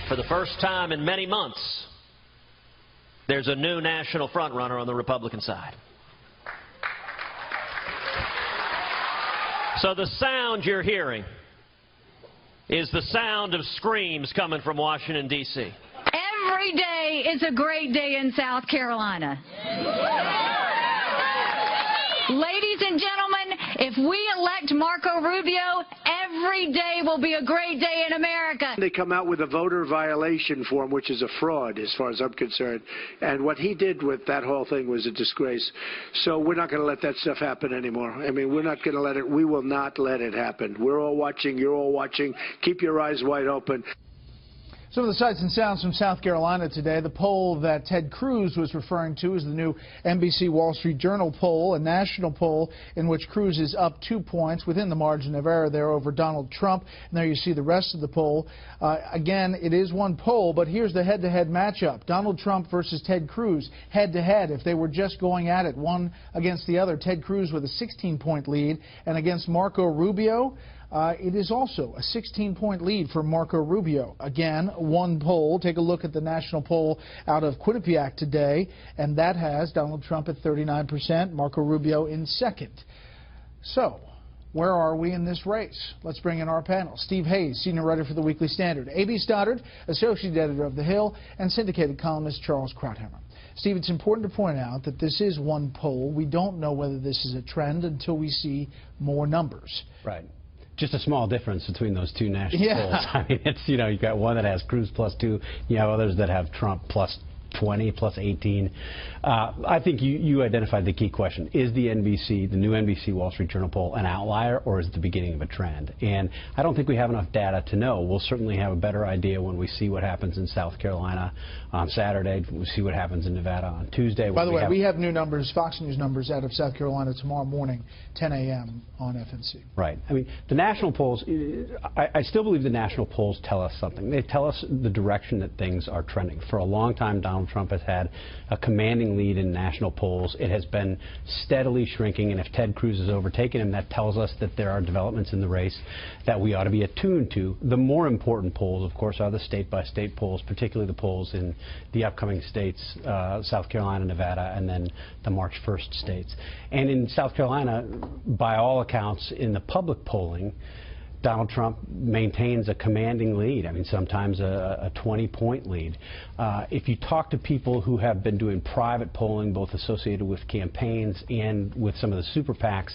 For the first time in many months, there's a new national frontrunner on the Republican side. So the sound you're hearing is the sound of screams coming from Washington, D.C. Every day is a great day in South Carolina. Ladies and gentlemen, if we elect Marco Rubio, every day will be a great day in America. They come out with a voter violation form, which is a fraud as far as I'm concerned. And what he did with that whole thing was a disgrace. So we're not going to let that stuff happen anymore. I mean, we're not going to let it. We will not let it happen. We're all watching. You're all watching. Keep your eyes wide open. Some of the sights and sounds from South Carolina today. The poll that Ted Cruz was referring to is the new NBC Wall Street Journal poll, a national poll in which Cruz is up 2 points within the margin of error there over Donald Trump. And there you see the rest of the poll. Again, it is one poll, but here's the head-to-head matchup. Donald Trump versus Ted Cruz, head-to-head. If they were just going at it, one against the other, Ted Cruz with a 16-point lead, and against Marco Rubio, it is also a 16-point lead for Marco Rubio. Again, one poll. Take a look at the national poll out of Quinnipiac today, and that has Donald Trump at 39%, Marco Rubio in second. So, where are we in this race? Let's bring in our panel. Steve Hayes, senior writer for the Weekly Standard. A.B. Stoddard, associate editor of The Hill, and syndicated columnist Charles Krauthammer. Steve, it's important to point out that this is one poll. We don't know whether this is a trend until we see more numbers. Right. Just a small difference between those two national polls. I mean, it's, you know, you've got one that has Cruz +2, you have others that have Trump +20, +18. I think you identified the key question. Is the new NBC Wall Street Journal poll an outlier, or is it the beginning of a trend? And I don't think we have enough data to know. We'll certainly have a better idea when we see what happens in South Carolina on Saturday. We'll see what happens in Nevada on Tuesday. By the way, we have new numbers, Fox News numbers out of South Carolina tomorrow morning, 10 a.m. on FNC. Right. I mean, the national polls, I still believe the national polls tell us something. They tell us the direction that things are trending. For a long time, Donald Trump has had a commanding lead in national polls. It has been steadily shrinking, and if Ted Cruz has overtaken him, that tells us that there are developments in the race that we ought to be attuned to. The more important polls, of course, are the state-by-state polls, particularly the polls in the upcoming states, South Carolina, Nevada, and then the March 1st states. And in South Carolina, by all accounts, in the public polling, Donald Trump maintains a commanding lead. I mean, sometimes a 20-point lead. If you talk to people who have been doing private polling, both associated with campaigns and with some of the super PACs,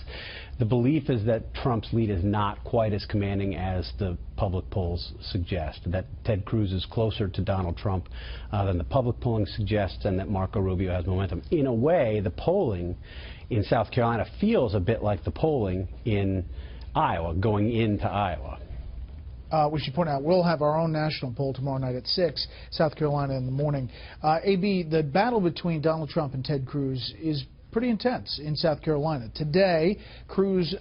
the belief is that Trump's lead is not quite as commanding as the public polls suggest, that Ted Cruz is closer to Donald Trump than the public polling suggests, and that Marco Rubio has momentum. In a way, the polling in South Carolina feels a bit like the polling in Iowa, going into Iowa. We should point out we'll have our own national poll tomorrow night at 6, South Carolina in the morning. A.B., the battle between Donald Trump and Ted Cruz is pretty intense in South Carolina. Today, Cruz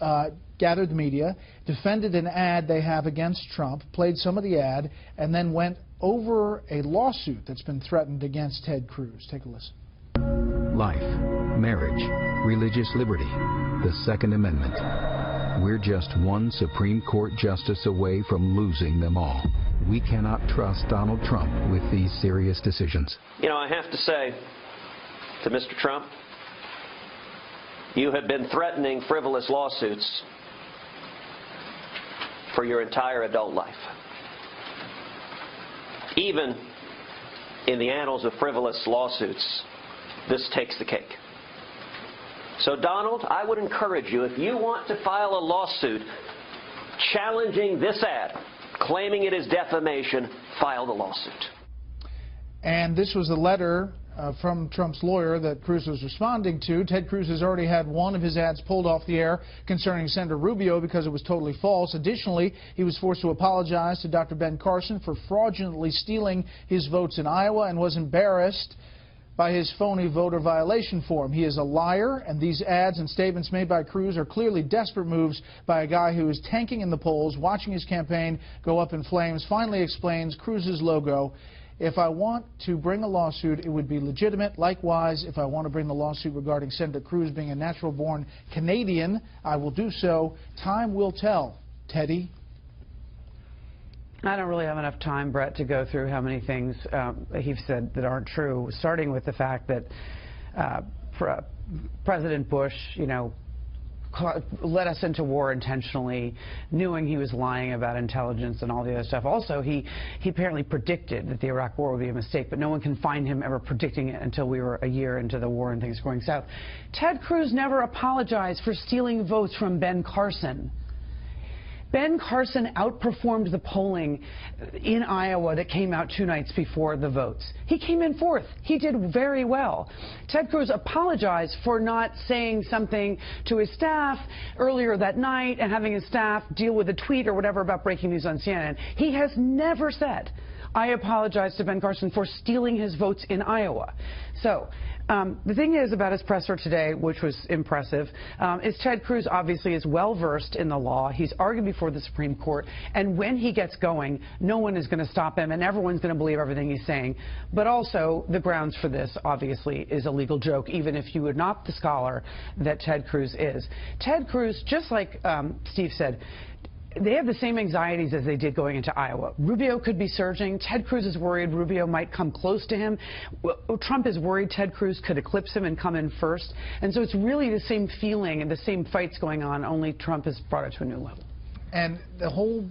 gathered the media, defended an ad they have against Trump, played some of the ad, and then went over a lawsuit that's been threatened against Ted Cruz. Take a listen. Life, marriage, religious liberty, the Second Amendment. We're just one Supreme Court justice away from losing them all. We cannot trust Donald Trump with these serious decisions. You know, I have to say to Mr. Trump, you have been threatening frivolous lawsuits for your entire adult life. Even in the annals of frivolous lawsuits, this takes the cake. So, Donald, I would encourage you, if you want to file a lawsuit challenging this ad, claiming it is defamation, file the lawsuit. And this was a letter from Trump's lawyer that Cruz was responding to. Ted Cruz has already had one of his ads pulled off the air concerning Senator Rubio because it was totally false. Additionally, he was forced to apologize to Dr. Ben Carson for fraudulently stealing his votes in Iowa and was embarrassed by his phony voter violation form. He is a liar, and these ads and statements made by Cruz are clearly desperate moves by a guy who is tanking in the polls, watching his campaign go up in flames. Finally explains Cruz's logo. If I want to bring a lawsuit, it would be legitimate. Likewise, if I want to bring the lawsuit regarding Senator Cruz being a natural-born Canadian, I will do so. Time will tell, Teddy. I don't really have enough time, Brett, to go through how many things he said that aren't true, starting with the fact that President Bush, led us into war intentionally, knowing he was lying about intelligence and all the other stuff. Also, he apparently predicted that the Iraq war would be a mistake, but no one can find him ever predicting it until we were a year into the war and things going south. Ted Cruz never apologized for stealing votes from Ben Carson. Ben Carson outperformed the polling in Iowa that came out 2 nights before the votes. He came in 4th. He did very well. Ted Cruz apologized for not saying something to his staff earlier that night and having his staff deal with a tweet or whatever about breaking news on CNN. He has never said, I apologize to Ben Carson for stealing his votes in Iowa. So the thing is about his presser today, which was impressive, is Ted Cruz obviously is well-versed in the law. He's argued before the Supreme Court, and when he gets going, no one is going to stop him, and everyone's going to believe everything he's saying. But also, the grounds for this, obviously, is a legal joke, even if you are not the scholar that Ted Cruz is. Ted Cruz, just like Steve said, they have the same anxieties as they did going into Iowa. Rubio could be surging. Ted Cruz is worried Rubio might come close to him. Trump is worried Ted Cruz could eclipse him and come in first. And so it's really the same feeling and the same fights going on, only Trump has brought it to a new level. And the whole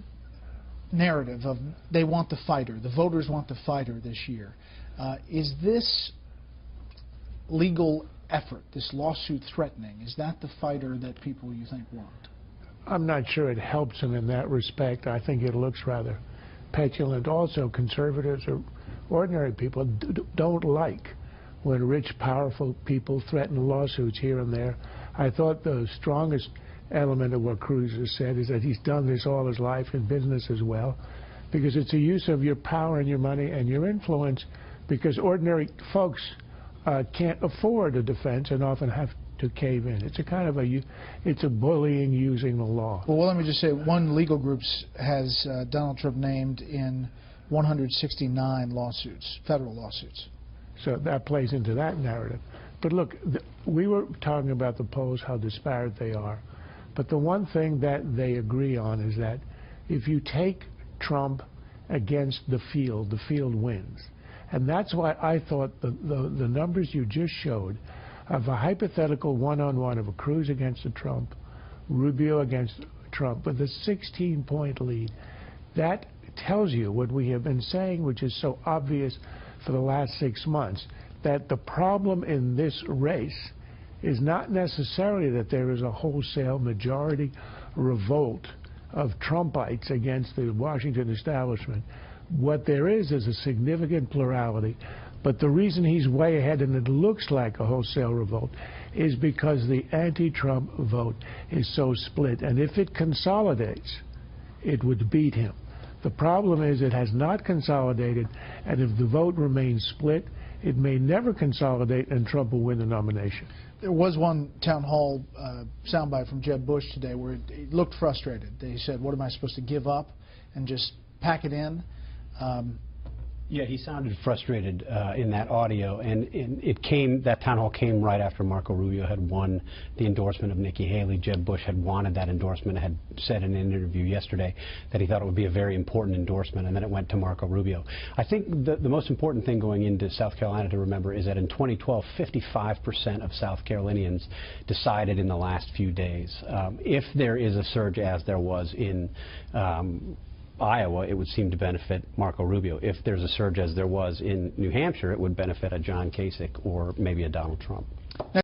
narrative of they want the fighter, the voters want the fighter this year. Is this legal effort, this lawsuit threatening, is that the fighter that people you think want? I'm not sure it helps him in that respect. I think it looks rather petulant. Also, conservatives or ordinary people don't like when rich, powerful people threaten lawsuits here and there. I thought the strongest element of what Cruz has said is that he's done this all his life in business as well, because it's a use of your power and your money and your influence, because ordinary folks can't afford a defense and often have to cave in. It's a kind of it's a bullying using the law. Well, let me just say, one legal group has Donald Trump named in 169 lawsuits, federal lawsuits. So that plays into that narrative. But look, we were talking about the polls, how disparate they are. But the one thing that they agree on is that if you take Trump against the field wins. And that's why I thought the numbers you just showed of a hypothetical one-on-one of a Cruz against a Trump, Rubio against Trump, with a 16-point lead, that tells you what we have been saying, which is so obvious for the last 6 months, that the problem in this race is not necessarily that there is a wholesale majority revolt of Trumpites against the Washington establishment. What there is a significant plurality. But the reason he's way ahead, and it looks like a wholesale revolt, is because the anti-Trump vote is so split. And if it consolidates, it would beat him. The problem is it has not consolidated, and if the vote remains split, it may never consolidate, and Trump will win the nomination. There was one town hall soundbite from Jeb Bush today where he looked frustrated. They said, what am I supposed to give up and just pack it in? Yeah, he sounded frustrated in that audio, and that town hall came right after Marco Rubio had won the endorsement of Nikki Haley. Jeb Bush had wanted that endorsement, had said in an interview yesterday that he thought it would be a very important endorsement, and then it went to Marco Rubio. I think the most important thing going into South Carolina to remember is that in 2012, 55% of South Carolinians decided in the last few days. If there is a surge, as there was in Iowa, it would seem to benefit Marco Rubio. If there's a surge, as there was in New Hampshire, it would benefit a John Kasich or maybe a Donald Trump.